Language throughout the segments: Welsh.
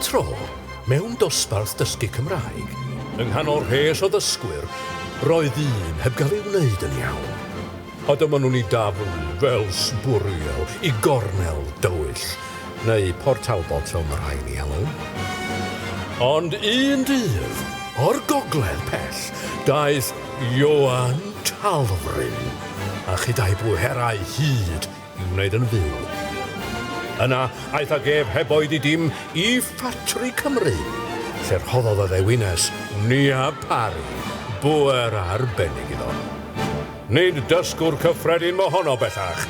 tro, mewn dosbarth dysgu Cymraeg, yng nghanol rhes o ddysgwyr, roedd un heb gael ei wneud yn iawn. A dyma nhw'n ei daflu fel sbwriel i gornel dywyll, neu portalbot fel mae rhaid i alw. Ond un dydd, o'r gogledd pell, daeth Ioan Talfryn a chydau bwyherau hyd i wneud yn fyw. Yna, aeth ag ef heb oed i dim i ffatri Cymru, lle rhoddodd y ddewines Nia Pari, bwer arbennig iddo. Nid dysgwr cyffredin mohono bellach,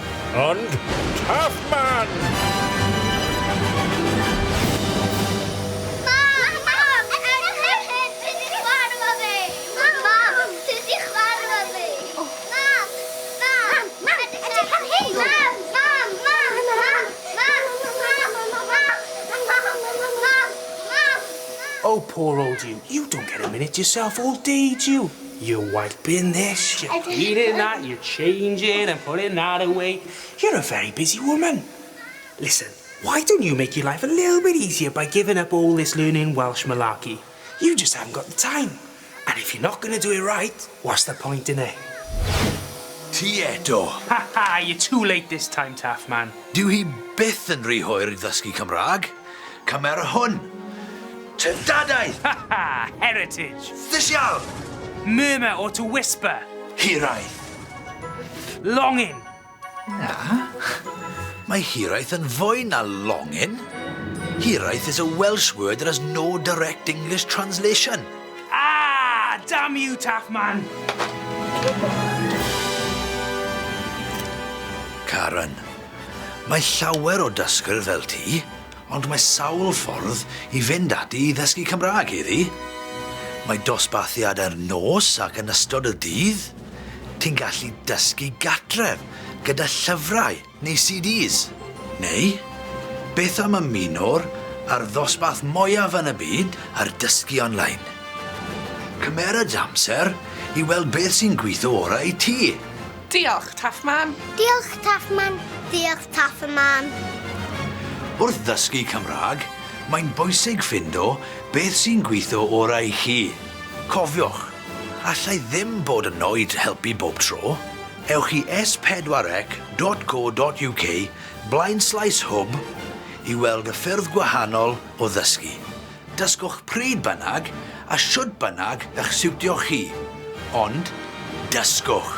ond Taff man! Oh, poor old you. You don't get a minute yourself all day, do you? You're wiping this, you're cleaning that, you're changing and putting that away. You're a very busy woman. Listen, why don't you make your life a little bit easier by giving up all this learning Welsh malarkey? You just haven't got the time. And if you're not going to do it right, what's the point in it? Ti eto. Ha ha, you're too late this time, Taff man. Dyw hi byth yn rhy hwyr i ddysgu Cymraeg. Cymer hwn. Tydadaeth. Ha ha, heritage. Ddisial. Murmur or to whisper. Hiraeth. Longing. Na. Mae hiraeth yn fwy na longin. Hiraeth is a Welsh word that has no direct English translation. Ah, damn you, Taff man. Karen, mae llawer o dysgwyr fel ti, ond mae sawl ffordd i fynd ati i ddysgu Cymraeg iddi. Mae dosbarthiad ar nos ac yn ystod y dydd. Ti'n gallu dysgu gatref gyda llyfrau neu CDs. Neu, beth am ymunwr ar ddosbarth mwyaf yn y byd ar dysgu online. Cymeryd amser i weld beth sy'n gweithio orau i ti. Diolch, Taff man. Diolch, Taff man. Diolch, Taff man. Wrth ddysgu Cymraeg, mae'n bwysig ffindo beth sy'n gweithio orau i chi. Cofiwch, allai ddim bod yn oed helpu bob tro. Ewch i s4c.co.uk/hub i weld y ffyrdd gwahanol o ddysgu. Dysgwch pryd bynnag a siwt bynnag eich siwtio chi. Ond, dysgwch.